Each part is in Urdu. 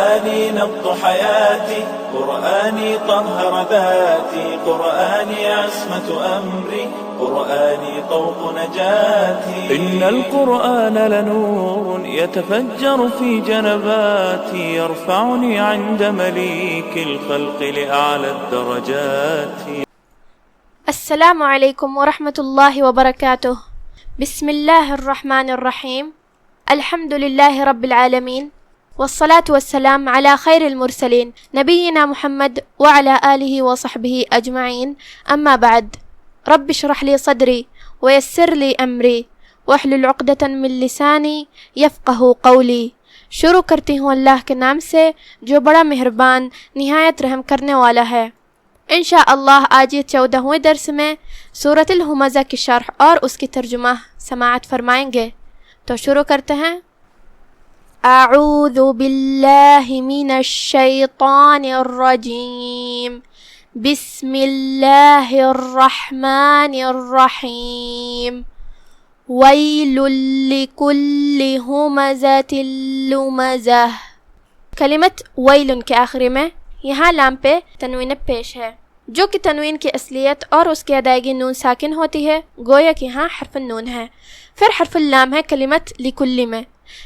قرآني نبض حياتي، قرآني طهر ذاتي، قرآني عصمة أمري، قرآني طوق نجاتي. إن القرآن لنور يتفجر في جنباتي، يرفعني عند مليك الخلق لأعلى الدرجات. السلام علیکم ورحمۃ اللہ وبرکاتہ. بسم اللہ الرحمن الرحیم. الحمد للہ رب العالمین، والصلاة والسلام على خیر المرسلین نبینا محمد وعلى آلہ وصحبہ اجمعین. اما بعد، رب اشرح لی صدری ویسر لی امری واحلل عقدۃ من لسانی یفقہوا قولی. شروع کرتی ہوں اللہ کے نام سے جو بڑا مہربان نہایت رحم کرنے والا ہے. انشاءاللہ آج یہ 14ویں درس میں سورۃ الہمزہ کی شرح اور اس کی ترجمہ سماعت فرمائیں گے. تو شروع کرتے ہیں. اعوذ باللہ من الشیطان الرجیم، بسم اللہ الرحمن الرحیم. ویل لکل ہمزۃ لمزہ. کلمت ویل کے آخری میں یہاں لام پہ تنوین پیش ہے، جو کہ تنوین کی اصلیت اور اس کی ادائیگی نون ساکن ہوتی ہے، گویا کہ یہاں حرف النون ہے. پھر حرف اللام ہے کلمت لکلی میں.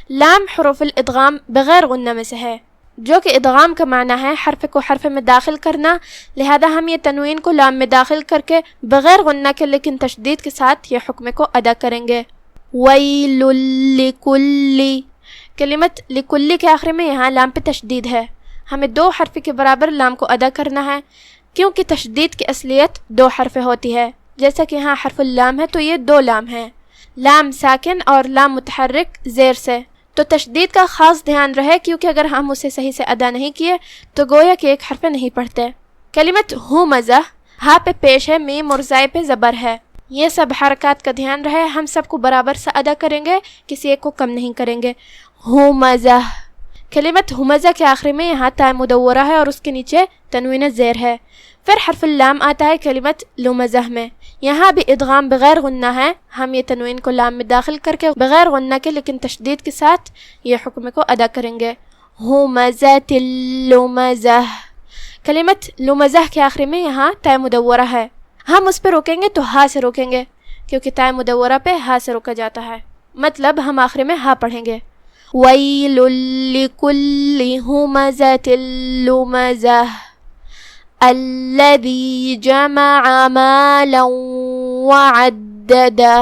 لام حروف الادغام بغیر غنہ میں سے ہے، جو کہ ادغام کا معنی ہے حرف کو حرف میں داخل کرنا، لہذا ہم یہ تنوین کو لام میں داخل کر کے بغیر غنہ کے لیکن تشدید کے ساتھ یہ حکم کو ادا کریں گے. ویل لکلی. کلمت لکلی کے آخر میں یہاں لام پہ تشدید ہے. ہمیں 2 حرف کے برابر لام کو ادا کرنا ہے، کیونکہ تشدید کی اصلیت 2 حرف ہوتی ہے. جیسا کہ یہاں حرف اللام ہے تو یہ 2 لام ہیں، لام ساکن اور لام متحرک زیر سے. تو تشدید کا خاص دھیان رہے، کیونکہ اگر ہم اسے صحیح سے ادا نہیں کیے تو گویا کہ ایک حرف نہیں پڑھتے. کلمت ہمزہ، ہا پہ پیش ہے، میم اور زائے پہ زبر ہے. یہ سب حرکات کا دھیان رہے، ہم سب کو برابر سے ادا کریں گے، کسی ایک کو کم نہیں کریں گے. ہمزہ. کلمت ہمزہ کے آخری میں یہاں تا مدورہ ہے اور اس کے نیچے تنوین زیر ہے. پھر حرف اللام آتا ہے کلمت لمزہ میں. یہاں بھی ادغام بغیر غنہ ہے، ہم یہ تنوین کو لام میں داخل کر کے بغیر غنہ کے لیکن تشدید کے ساتھ یہ حکم کو ادا کریں گے. ہمزۃ اللمزہ. کلمت لمزہ کے آخری میں یہاں تا مدورہ ہے، ہم اس پہ روکیں گے تو ہا سے روکیں گے، کیونکہ تا مدورہ پہ ہا سے روکا جاتا ہے، مطلب ہم آخری میں ہا پڑھیں گے. ویل لکل ہمزۃ لمزہ الذی جمع مالا وعددہ.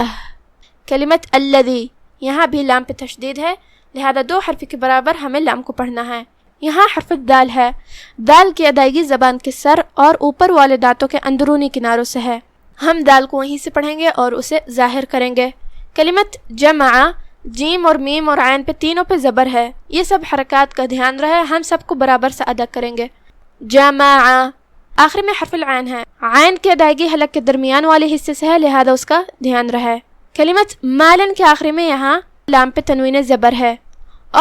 کلمت الذی، یہاں بھی لام پہ تشدید ہے، لہذا 2 حرف کے برابر ہمیں لام کو پڑھنا ہے. یہاں حرف دال ہے. دال کی ادائیگی زبان کے سر اور اوپر والے دانتوں کے اندرونی کناروں سے ہے، ہم دال کو وہیں سے پڑھیں گے اور اسے ظاہر کریں گے. کلمت جمع، جیم اور میم اور عین پہ تینوں پہ زبر ہے. یہ سب حرکات کا دھیان رہے، ہم سب کو برابر سے ادا کریں گے. جمع. آخر میں حرف العین ہے، عین کی ادائیگی حلق کے درمیان والے حصے سے ہے، لہذا اس کا دھیان رہے. کلمت مالن کے آخر میں یہاں لام پہ تنوین زبر ہے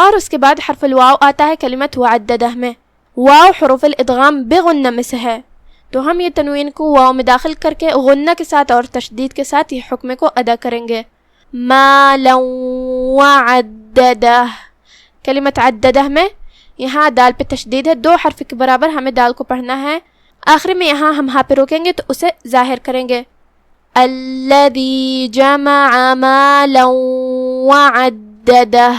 اور اس کے بعد حرف الواو آتا ہے کلمت وعددہ میں. واو حروف الادغام بغنہ میں سے ہے، تو ہم یہ تنوین کو واو میں داخل کر کے غنہ کے ساتھ اور تشدید کے ساتھ یہ حکم کو ادا کریں گے. مالا وعددہ. کلمت عددہ میں یہاں دال پہ تشدید ہے، 2 حرف کے برابر ہمیں دال کو پڑھنا ہے. آخر میں یہاں ہم ہا پہ روکیں گے تو اسے ظاہر کریں گے. الذی جمع مالا وعددہ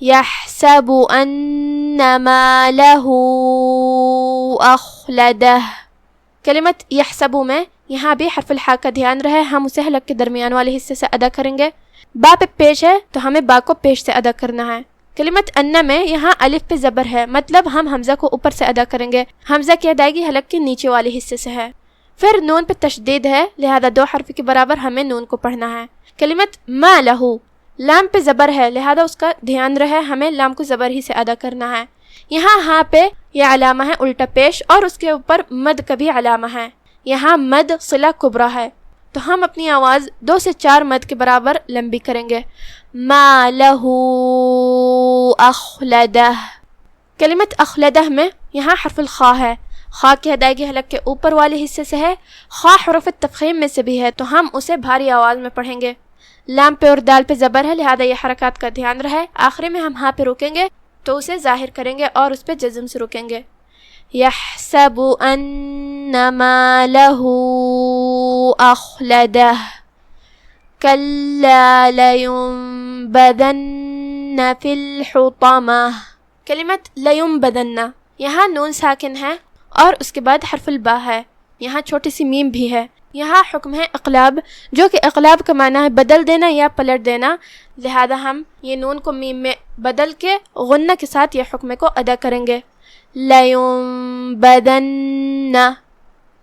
یحسب ان مالہ اخلدہ. کلمت یحسب میں یہاں بھی حرف الحاء کا دھیان رہے، ہم اسے حلق کے درمیان والے حصے سے ادا کریں گے. با پہ پیش ہے تو ہمیں با کو پیش سے ادا کرنا ہے. کلمت ان میں یہاں الف پہ زبر ہے، مطلب ہم حمزہ کو اوپر سے ادا کریں گے، حمزہ کی ادائیگی حلق کے نیچے والے حصے سے ہے. پھر نون پہ تشدید ہے، لہذا 2 حرف کے برابر ہمیں نون کو پڑھنا ہے. کلمت ما لہو، لام پہ زبر ہے، لہذا اس کا دھیان رہے، ہمیں لام کو زبر ہی سے ادا کرنا ہے. یہاں ہاں پہ یہ علامہ ہے الٹا پیش اور اس کے اوپر مد کا بھی علامہ ہے. یہاں مد صلہ کبریٰ ہے، تو ہم اپنی آواز 2 سے 4 مد کے برابر لمبی کریں گے. ما لہو اخلدہ. کلمت اخلدہ میں یہاں حرف الخاء ہے، خاء کی ادائیگی حلق کے اوپر والے حصے سے ہے، خاء حروف التفخیم میں سے بھی ہے، تو ہم اسے بھاری آواز میں پڑھیں گے. لام پہ اور دال پہ زبر ہے، لہذا یہ حرکات کا دھیان رہے. آخری میں ہم ہاں پہ روکیں گے تو اسے ظاہر کریں گے اور اس پہ جزم سے رکیں گے. یحسب ان مالہ اخلدہ کلا لینبذن فی الحطمہ. کلمت لینبذن یہاں نون ساکن ہے اور اس کے بعد حرف الباء ہے. یہاں چھوٹی سی میم بھی ہے. یہاں حکم ہے اقلاب، جو کہ اقلاب کا معنی ہے بدل دینا یا پلٹ دینا. لہذا ہم یہ نون کو میم میں بدل کے غنہ کے ساتھ یہ حکم کو ادا کریں گے. لینبذن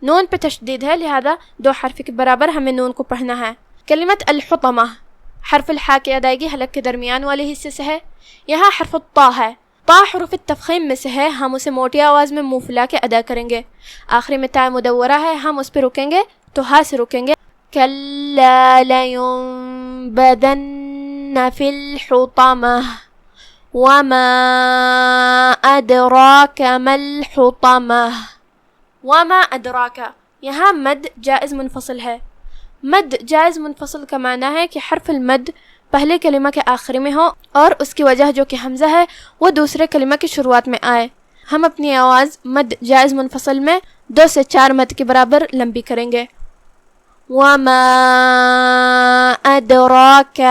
نون پہ تشدید ہے، لہذا دو حرف کے برابر ہمیں نون کو پڑھنا ہے. کلمت الحطمہ حرف الحاء کی ادائیگی حلق کے درمیان والے حصے سے ہے. یہاں حرف الطا ہے. طا حروف التفخیم میں سے ہے، ہم اسے موٹی آواز میں منہ پھلا کے ادا کریں گے. آخری میں تا مدورہ ہے، ہم اس پہ رکیں گے تو ہا سے رکیں گے. کلا لینبذن فی الحطمہ وما ادراک ما الحطمہ. وما ادراک یہاں مد جائز منفصل ہے. مد جائز منفصل کا معنی ہے کہ حرف المد پہلے کلمہ کے آخری میں ہو اور اس کی وجہ جو کہ حمزہ ہے وہ دوسرے کلمہ کی شروعات میں آئے. ہم اپنی آواز مد جائز منفصل میں 2 سے 4 مد کے برابر لمبی کریں گے. وما ادراک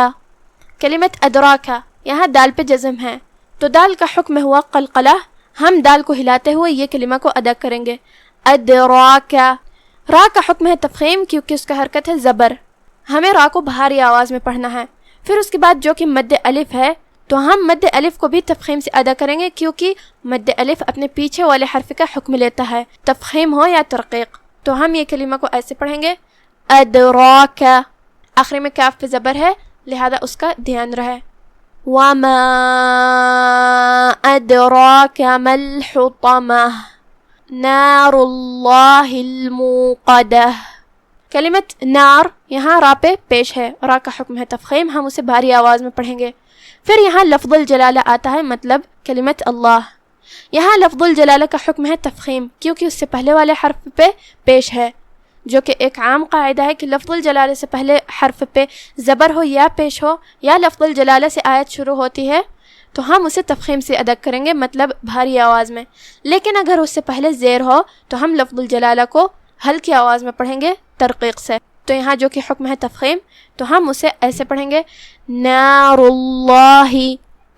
کلمت ادراک یہاں دال پہ جزم ہے تو دال کا حکم ہوا قلقلہ. ہم دال کو ہلاتے ہوئے یہ کلمہ کو ادا کریں گے. ادراک. را کا حکم ہے تفخیم کیونکہ اس کا حرکت ہے زبر. ہمیں را کو بھاری آواز میں پڑھنا ہے. پھر اس کے بعد جو کہ مد الف ہے تو ہم مد الف کو بھی تفخیم سے ادا کریں گے کیونکہ مد الف اپنے پیچھے والے حرف کا حکم لیتا ہے، تفخیم ہو یا ترقیق. تو ہم یہ کلمہ کو ایسے پڑھیں گے ادراک. آخری میں کاف پہ زبر ہے لہذا اس کا دھیان رہے. وما ادراک ما الحطمہ نار اللہ الموقدہ. کلمت نار یہاں را پہ پیش ہے. را کا حکم ہے تفخیم، ہم اسے بھاری آواز میں پڑھیں گے. پھر یہاں لفظ الجلالہ آتا ہے، مطلب کلمت اللہ. یہاں لفظ الجلالہ کا حکم ہے تفخیم کیونکہ اس سے پہلے والے حرف پہ پیش ہے، جو کہ ایک عام قاعدہ ہے کہ لفظ الجلالہ سے پہلے حرف پہ زبر ہو یا پیش ہو یا لفظ الجلالہ سے آیت شروع ہوتی ہے تو ہم اسے تفخیم سے ادا کریں گے، مطلب بھاری آواز میں. لیکن اگر اس سے پہلے زیر ہو تو ہم لفظ الجلالہ کو ہلکی آواز میں پڑھیں گے ترقیق سے. تو یہاں جو کہ حکم ہے تفخیم تو ہم اسے ایسے پڑھیں گے نار اللہ.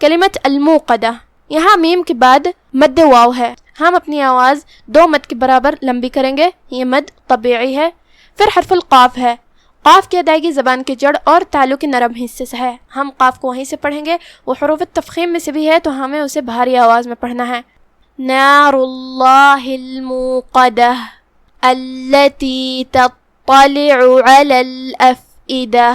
کلمت الموقدہ یہاں میم کے بعد مد واو ہے. ہم اپنی آواز 2 مد کے برابر لمبی کریں گے، یہ مد طبیعی ہے. پھر حرف القاف ہے. قاف کی ادائیگی زبان کے جڑ اور تالو کے نرم حصے سے ہے. ہم قاف کو وہیں سے پڑھیں گے، وہ حروف تفخیم میں سے بھی ہے تو ہمیں اسے بھاری آواز میں پڑھنا ہے. نار اللہ الموقدہ التی تطلع علی الافئدہ.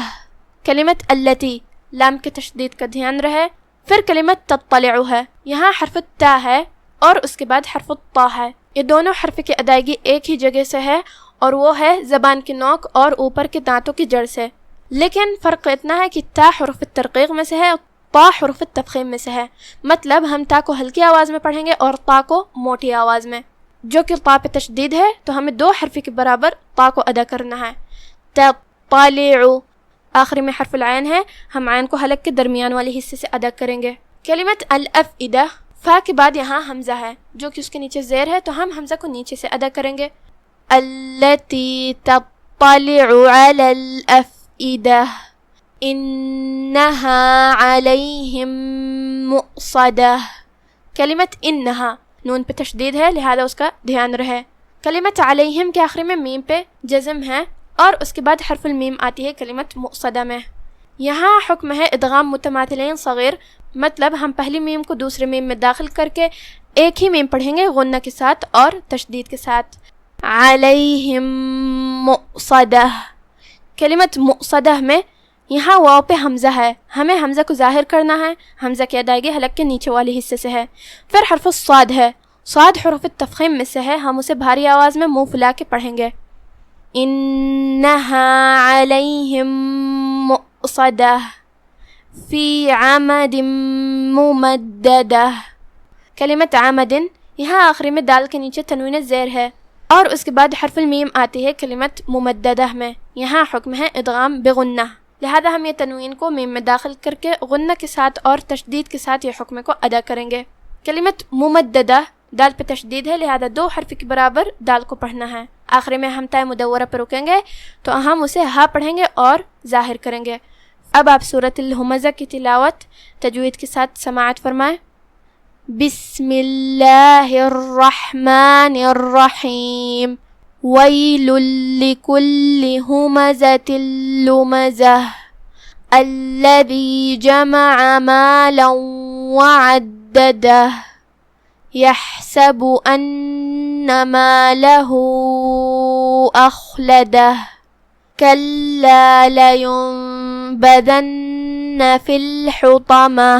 کلمت التی لام کے تشدید کا دھیان رہے. پھر کلمت تطلع ہے. یہاں حرف تا ہے اور اس کے بعد حرف الطا ہے. یہ دونوں حرف کی ادائیگی ایک ہی جگہ سے ہے اور وہ ہے زبان کی نوک اور اوپر کے دانتوں کی جڑ سے. لیکن فرق اتنا ہے کہ تا حروف الترقیق میں سے ہے اور طا حروف التفخیم میں سے ہے. مطلب ہم تا کو ہلکی آواز میں پڑھیں گے اور طا کو موٹی آواز میں. جو کہ طا پہ تشدید ہے تو ہمیں 2 حرف کے برابر طا کو ادا کرنا ہے. تطلع. آخری میں حرف العین ہے، ہم عین کو حلق کے درمیان والے حصے سے ادا کریں گے. کلمت الافئدہ فا کے بعد یہاں حمزہ ہے جو کہ اس کے نیچے زیر ہے تو ہم حمزہ کو نیچے سے ادا کریں گے. التی تطلع علی الافئدہ انہا علیہم مؤصدہ. کلمت انہا نون پہ تشدید ہے لہذا اس کا دھیان رہے. کلمت علیہم کے آخری میں میم پہ جزم ہے اور اس کے بعد حرف المیم آتی ہے کلمت مؤصدہ میں. یہاں حکم ہے ادغام متماثلین صغیر، مطلب ہم پہلی میم کو دوسرے میم میں داخل کر کے ایک ہی میم پڑھیں گے غنہ کے ساتھ اور تشدید کے ساتھ. علیہم مؤصدہ. کلمت مؤصدہ میں یہاں واو پہ حمزہ ہے، ہمیں حمزہ کو ظاہر کرنا ہے. حمزہ کی ادائیگی حلق کے نیچے والے حصے سے ہے. پھر حرف الصاد ہے. صاد حروف التفخیم میں سے ہے، ہم اسے بھاری آواز میں منہ پھلا کے پڑھیں گے. انہا علیہم مؤصدہ فی عمد ممددہ. کلمت عمد یہاں آخری میں دال کے نیچے تنوین زیر ہے اور اس کے بعد حرف المیم آتی ہے کلمت ممددہ میں. یہاں حکم ہے ادغام بغنہ. لہذا ہم یہ تنوین کو میم میں داخل کر کے غنہ کے ساتھ اور تشدید کے ساتھ یہ حکم کو ادا کریں گے۔ کلمت ممددہ دال پہ تشدید ہے، لہذا 2 حرف کے برابر دال کو پڑھنا ہے۔ آخر میں ہم تائے مدورہ پہ رکیں گے تو ہم اسے ہا پڑھیں گے اور ظاہر کریں گے۔ اب آپ سورۃ الہمزہ کی تلاوت تجوید کے ساتھ سماعت فرمائیں۔ بسم اللہ الرحمن الرحیم ویل لکل ہمزۃ لمزہ الذی جمع مالا وعددہ یحسب ان مالہ اخلدہ کلا لینبذن فی الحطمہ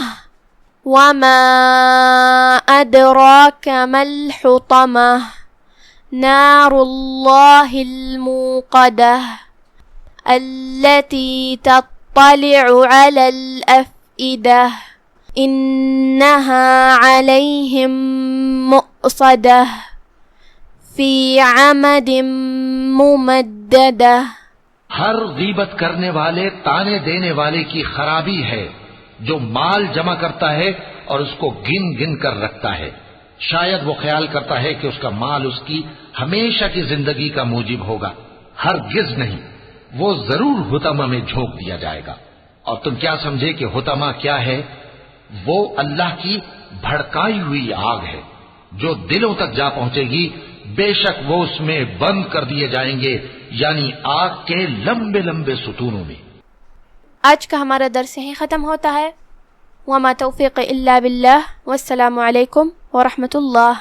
وما ادراک ما الحطمہ نار اللہ الموقدہ التي تطلع على الأفئدة إنها عليهم مؤصدة في عمد ممددة۔ ہر غیبت کرنے والے تانے دینے والے کی خرابی ہے جو مال جمع کرتا ہے اور اس کو گن گن کر رکھتا ہے، شاید وہ خیال کرتا ہے کہ اس کا مال اس کی ہمیشہ کی زندگی کا موجب ہوگا، ہرگز نہیں، وہ ضرور حطمہ میں جھونک دیا جائے گا۔ اور تم کیا سمجھے کہ حطمہ کیا ہے؟ وہ اللہ کی بھڑکائی ہوئی آگ ہے جو دلوں تک جا پہنچے گی، بے شک وہ اس میں بند کر دیے جائیں گے، یعنی آگ کے لمبے لمبے ستونوں میں۔ آج کا ہمارا درس یہیں ختم ہوتا ہے۔ وما توفیق الا باللہ، والسلام علیکم ورحمۃ اللہ۔